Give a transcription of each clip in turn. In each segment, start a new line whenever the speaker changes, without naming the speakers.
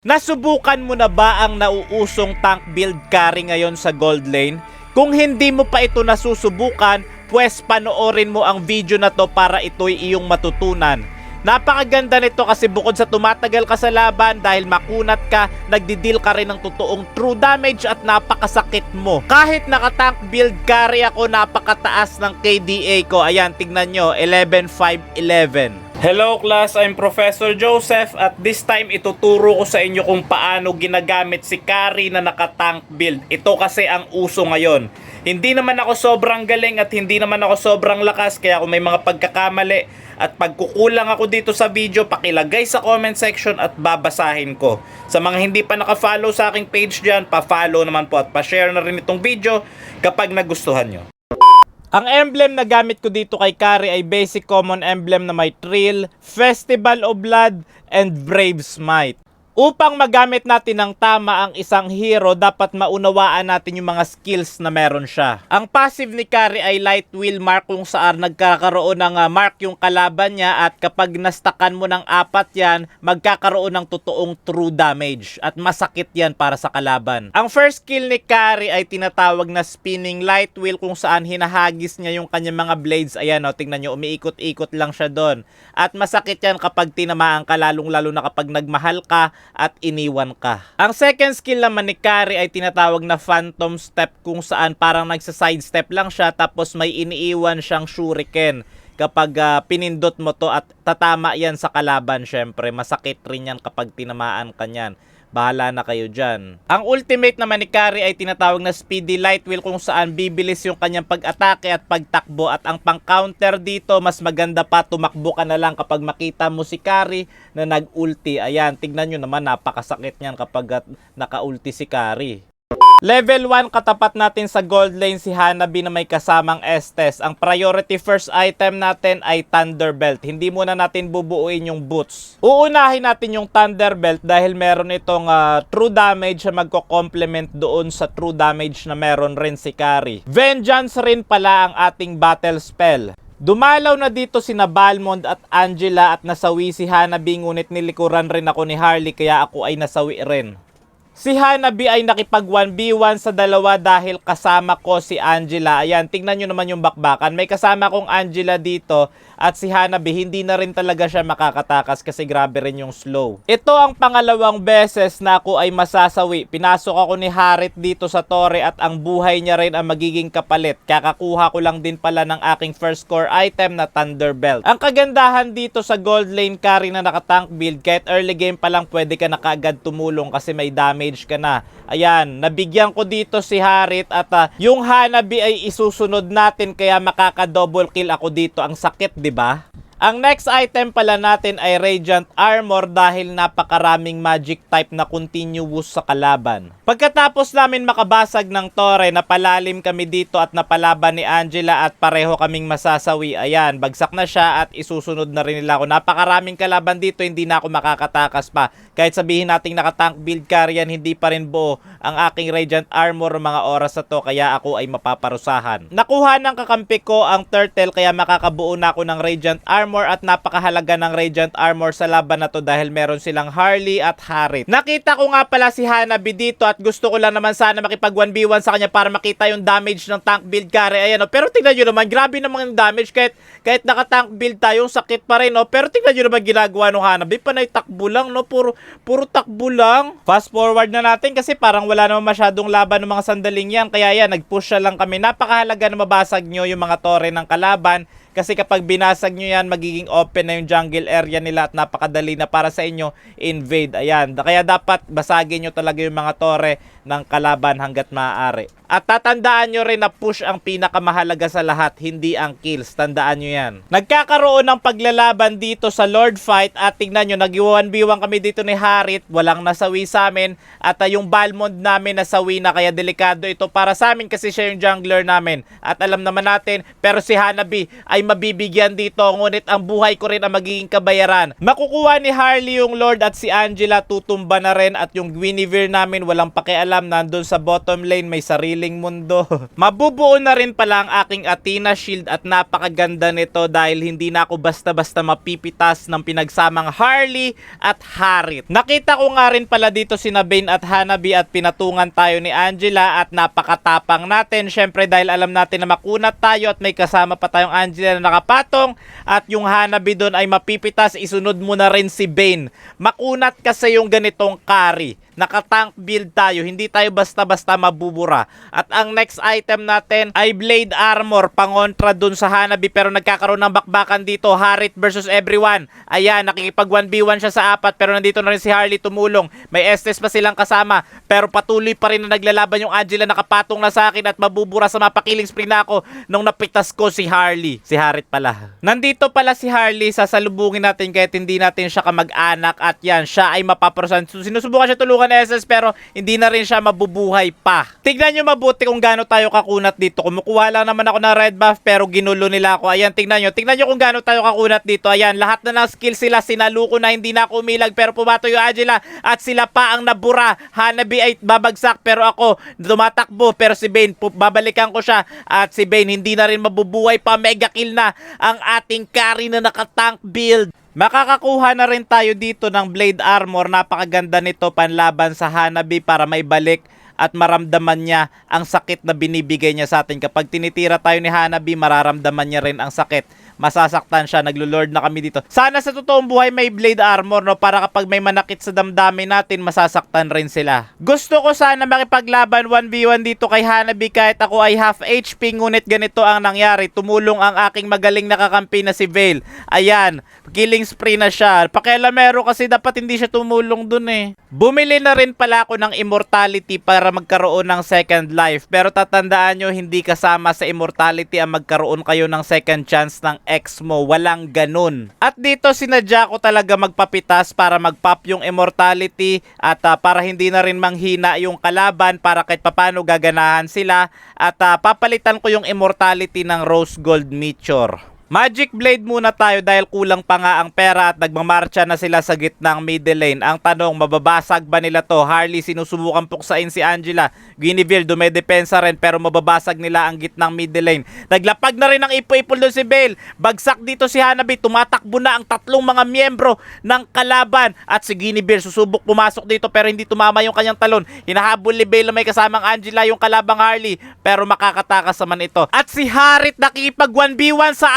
Nasubukan mo na ba ang nauusong tank build carry ngayon sa gold lane? Kung hindi mo pa ito nasusubukan, pues panoorin mo ang video na to para ito'y iyong matutunan. Napakaganda nito kasi bukod sa tumatagal ka sa laban dahil makunat ka, nagdi-deal ka rin ng totoong true damage at napakasakit mo. Kahit naka-tank build carry ako, napakataas ng KDA ko. Ayan, tignan nyo, 11,511. Hello class, I'm Professor Joseph at this time ituturo ko sa inyo kung paano ginagamit si carry na naka-tank build. Ito kasi ang uso ngayon. Hindi naman ako sobrang galing at hindi naman ako sobrang lakas, kaya kung may mga pagkakamali at pagkukulang ako dito sa video, pakilagay sa comment section at babasahin ko. Sa mga hindi pa naka-follow sa aking page dyan, pa-follow naman po at pa-share na rin itong video kapag nagustuhan nyo. Ang emblem na gamit ko dito kay carry ay basic common emblem na may Trill, Festival of Blood, and Brave Smite. Upang magamit natin ng tama ang isang hero, dapat maunawaan natin yung mga skills na meron siya. Ang passive ni carry ay light wheel mark, kung saan nagkakaroon ng mark yung kalaban niya, at kapag nastakan mo ng 4 yan, magkakaroon ng totoong true damage at masakit yan para sa kalaban. Ang first skill ni carry ay tinatawag na spinning light wheel, kung saan hinahagis niya yung kanyang mga blades. Ayan o, tingnan nyo, umiikot-ikot lang siya doon. At masakit yan kapag tinamaan ka, lalong-lalo na kapag nagmahal ka at iniwan ka. Ang second skill naman ni carry ay tinatawag na phantom step, kung saan parang nagsa-side step lang siya tapos may iniiwan siyang shuriken. Kapag pinindot mo to at tatama yan sa kalaban, syempre masakit rin yan kapag tinamaan ka yan. Bahala na kayo dyan. Ang ultimate naman ni carry ay tinatawag na speedy light wheel, kung saan bibilis yung kanyang pag-atake at pagtakbo. At ang pang-counter dito, mas maganda pa, tumakbo ka na lang kapag makita mo si carry na nag-ulti. Ayan, tignan nyo naman, napakasakit niyan kapag naka-ulti si carry. Level 1, katapat natin sa gold lane si Hanabi na may kasamang Estes. Ang priority first item natin ay Thunderbelt. Hindi muna natin bubuuin yung boots. Uunahin natin yung Thunderbelt dahil meron itong true damage na magko-complement doon sa true damage na meron rin si carry. Vengeance rin pala ang ating battle spell. Dumalaw na dito sina Balmond at Angela at nasawi si Hanabi, ngunit nilikuran rin ako ni Harley kaya ako ay nasawi rin. Si Hanabi ay nakipag 1v1 sa dalawa dahil kasama ko si Angela. Ayan, tingnan nyo naman yung bakbakan. May kasama kong Angela dito at si Hanabi hindi na rin talaga siya makakatakas kasi grabe rin yung slow. Ito ang pangalawang beses na ako ay masasawi. Pinasok ako ni Harit dito sa Torre at ang buhay niya rin ang magiging kapalit. Kakakuha ko lang din pala ng aking first core item na Thunderbelt. Ang kagandahan dito sa gold lane carry na naka-tank build, kahit early game pa lang pwede ka na kaagad tumulong kasi may damage ka na. Ayan, nabigyan ko dito si Harit at yung Hanabi ay isusunod natin kaya makaka-double kill ako dito. Ang sakit, di ba? Ang next item pala natin ay Radiant Armor dahil napakaraming magic type na continuous sa kalaban. Pagkatapos namin makabasag ng Torre, napalalim kami dito at napalaban ni Angela at pareho kaming masasawi. Ayan, bagsak na siya at isusunod na rin nila ako. Napakaraming kalaban dito, hindi na ako makakatakas pa. Kahit sabihin nating naka-tank build carry yan, hindi pa rin buo ang aking Radiant Armor mga oras na to, kaya ako ay mapaparusahan. Nakuha ng kakampi ko ang turtle kaya makakabuo na ako ng Radiant Armor at napakahalaga ng Radiant Armor sa laban na to dahil meron silang Harley at Harit. Nakita ko nga pala si Hanabi dito at gusto ko lang naman sana makipag 1v1 sa kanya para makita yung damage ng tank build carry. Ayan o, pero tingnan nyo naman, grabe naman yung damage kahit naka-tank build tayo, sakit pa rin o. Pero tingnan nyo naman ginagawa ng Hanabi, panay takbo lang no, puro takbo lang. Fast forward na natin kasi parang wala naman masyadong laban ng mga sandaling yan, kaya yan, nag-push lang kami. Napakahalaga na mabasag nyo yung mga torre ng kalaban. Kasi kapag binasag nyo yan, magiging open na yung jungle area nila at napakadali na para sa inyo invade. Ayan, kaya dapat basagin nyo talaga yung mga torre ng kalaban hanggat maaari. At tatandaan nyo rin na push ang pinakamahalaga sa lahat, hindi ang kills. Tandaan nyo yan. Nagkakaroon ng paglalaban dito sa Lord Fight at tingnan nyo, nag-1v1 kami dito ni Harit, walang nasawi sa amin at yung Balmond namin nasawi na, kaya delikado ito para sa amin kasi siya yung jungler namin. At alam naman natin, pero si Hanabi ay mabibigyan dito, ngunit ang buhay ko rin ang magiging kabayaran. Makukuha ni Harley yung Lord at si Angela tutumba na rin at yung Guinevere namin walang pakialam, nandun sa bottom lane, may sarili sariling mundo. Mabubuo na rin pala ang aking Athena shield at napakaganda nito dahil hindi na ako basta-basta mapipitas ng pinagsamang Harley at Harit. Nakita ko nga rin pala dito si Bane at Hanabi at pinatungan tayo ni Angela at napakatapang natin. Syempre dahil alam natin na makunat tayo at may kasama pa tayong Angela na nakapatong at yung Hanabi doon ay mapipitas, isunod mo na rin si Bane. Makunat kasi yung ganitong carry. Naka-tank build tayo, hindi tayo basta-basta mabubura. At ang next item natin ay Blade Armor, pangontra dun sa Hanabi pero nagkakaroon ng bakbakan dito, Harit versus everyone. Ayan, nakikipag 1v1 siya sa apat pero nandito na rin si Harley tumulong. May Estes pa silang kasama pero patuloy pa rin na naglalaban yung Angela, nakapatong na sa akin at mabubura sa mapakilling spree na ako nung napitas ko si Harley. Si Harit pala. Nandito pala si Harley, sasalubungin natin kahit hindi natin siya kamag-anak at yan, siya ay mapaprosan. Sinusubukan siya tulungan SS pero hindi na rin siya mabubuhay pa. Tignan nyo mabuti kung gaano tayo kakunat dito. Kumukuha lang naman ako ng red buff pero ginulo nila ako. Ayan, tignan nyo kung gaano tayo kakunat dito. Ayan, lahat na ng skill sila sinaluko na, hindi na ako umilag pero pumato yung Angela at sila pa ang nabura. Hanabi ay babagsak pero ako tumatakbo pero si Bane babalikan ko siya at si Bane hindi na rin mabubuhay pa. Mega kill na ang ating carry na naka-tank build. Makakakuha na rin tayo dito ng Blade Armor. Napakaganda nito panlaban sa Hanabi para may balik at maramdaman niya ang sakit na binibigay niya sa atin. Kapag tinitira tayo ni Hanabi, mararamdaman niya rin ang sakit. Masasaktan siya, naglo-lord na kami dito. Sana sa totoong buhay may Blade Armor, no? Para kapag may manakit sa damdamin natin, masasaktan rin sila. Gusto ko sana makipaglaban 1v1 dito kay Hanabi kahit ako ay half HP, ngunit ganito ang nangyari. Tumulong ang aking magaling na kakampi na si Vale. Ayan, killing spree na siya. Pakialamero kasi dapat hindi siya tumulong dun eh. Bumili na rin pala ako ng immortality para magkaroon ng second life. Pero tatandaan nyo, hindi kasama sa immortality ang magkaroon kayo ng second chance ng ex mo. Walang ganun. At dito sinadya ko talaga magpapitas para mag-pop yung immortality at para hindi na rin manghina yung kalaban para kahit papano gaganahan sila at papalitan ko yung immortality ng Rose Gold Meteor. Magic Blade muna tayo dahil kulang pa nga ang pera at nagmamarcha na sila sa gitnang middle lane. Ang tanong, mababasag ba nila to? Harley sinusubukan puksain si Angela. Guinevere dumedepensa rin pero mababasag nila ang gitnang middle lane. Naglapag na rin ang ipo-ipol doon si Vale. Bagsak dito si Hanabi. Tumatakbo na ang tatlong mga miyembro ng kalaban. At si Guinevere susubok pumasok dito pero hindi tumama yung kanyang talon. Hinahabol ni Vale na may kasamang Angela yung kalabang Harley pero makakatakas naman ito. At si Harit nakikipag 1v1 sa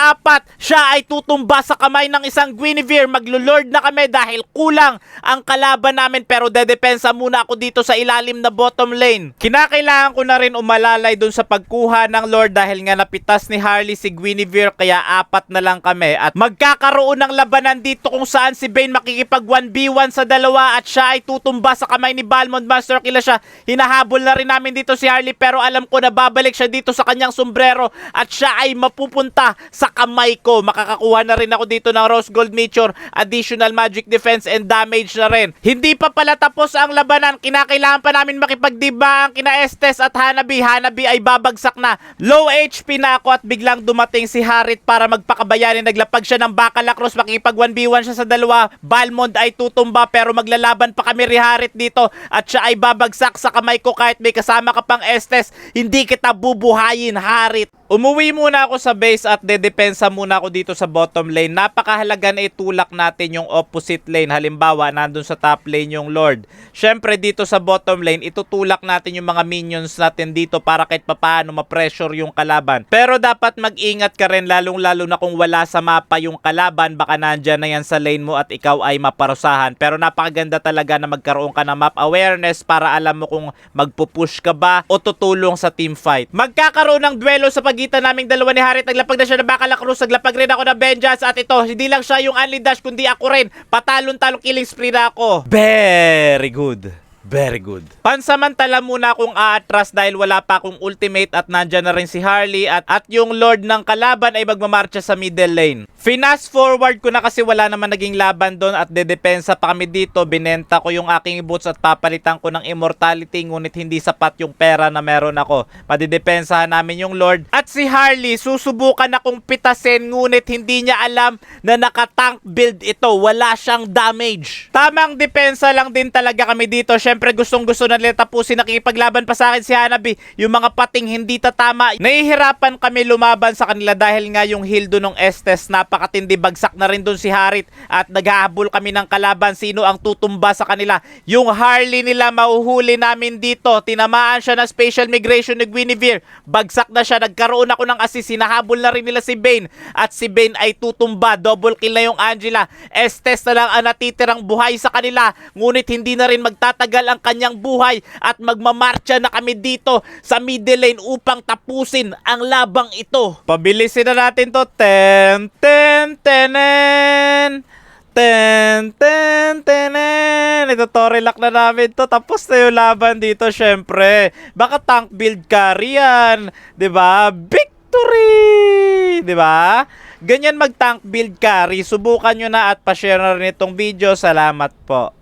siya ay tutumba sa kamay ng isang Guinevere. Maglo-lord na kami dahil kulang ang kalaban namin pero dedepensa muna ako dito sa ilalim na bottom lane. Kinakailangan ko na rin umalalay dun sa pagkuha ng lord dahil nga napitas ni Harley si Guinevere kaya 4 na lang kami at magkakaroon ng labanan dito kung saan si Bane makikipag 1v1 sa dalawa at siya ay tutumba sa kamay ni Balmond. Master kila siya. Hinahabol na rin namin dito si Harley pero alam ko na babalik siya dito sa kanyang sombrero at siya ay mapupunta sa kamay ko. Makakakuha na rin ako dito ng Rose Gold Meteor, additional magic defense and damage na rin. Hindi pa pala tapos ang labanan. Kinakailangan pa namin makipagdibang kina Estes at Hanabi. Hanabi ay babagsak na. Low HP na ako at biglang dumating si Harit para magpakabayani. Naglapag siya ng Bacalacross. Makikipag 1v1 siya sa dalawa. Balmond ay tutumba pero maglalaban pa kami ri Harit dito at siya ay babagsak sa kamay ko kahit may kasama ka pang Estes. Hindi kita bubuhayin, Harit. Umuwi muna ako sa base at dedepensa muna ako dito sa bottom lane. Napakahalaga na itulak natin yung opposite lane. Halimbawa, nandun sa top lane yung Lord. Syempre dito sa bottom lane, itutulak natin yung mga minions natin dito para kahit papaano ma-pressure yung kalaban. Pero dapat mag-ingat ka rin lalong-lalo na kung wala sa mapa yung kalaban. Baka nandyan na yan sa lane mo at ikaw ay maparusahan. Pero napakaganda talaga na magkaroon ka ng map awareness para alam mo kung magpupush ka ba o tutulong sa team fight. Magkakaroon ng duelo sa pagitan naming dalawa ni Harit. Naglapag na siya ng Bacalacross. Naglapag rin ako ng Vengeance. At ito, hindi lang siya yung only dash, kundi ako rin. Patalon-talong killing spree na ako. Very good. Very good. Pansamantala muna akong aatras dahil wala pa akong ultimate at nandyan na rin si Harley at yung Lord ng kalaban ay magmamarcha sa middle lane. Fast forward ko na kasi wala naman naging laban doon at dedepensa pa kami dito. Binenta ko yung aking boots at papalitan ko ng immortality ngunit hindi sapat yung pera na meron ako. Padidepensahan namin yung Lord. At si Harley susubukan akong pitasin ngunit hindi niya alam na naka-tank build ito. Wala siyang damage. Tamang depensa lang din talaga kami dito. syempre gustong-gusto na nila tapusin. Nakikipaglaban pa sa akin si Hanabi. Yung mga pating hindi tatama. Nahihirapan kami lumaban sa kanila dahil nga yung Hildo ng Estes napakatindi. Bagsak na rin dun si Harit at naghahabol kami ng kalaban. Sino ang tutumba sa kanila? Yung Harley nila, mahuhuli namin dito. Tinamaan siya ng Special Migration ni Guinevere. Bagsak na siya. Nagkaroon ako ng assist. Sinahabol na rin nila si Bane. At si Bane ay tutumba. Double kill na yung Angela. Estes na lang ang natitirang buhay sa kanila. Ngunit hindi na rin magtatagal ang kanyang buhay. At magmamarcha na kami dito sa middle lane upang tapusin ang labang ito. Pabilisin na natin to. Ten, ten, tenen. Ten, ten, tenen. Ito Torelak na namin to. Tapos na yung laban dito, syempre. Baka tank build carry yan. Diba? Victory! Diba? Ganyan mag tank build carry. Subukan nyo na at pa-share na rin itong video. Salamat po.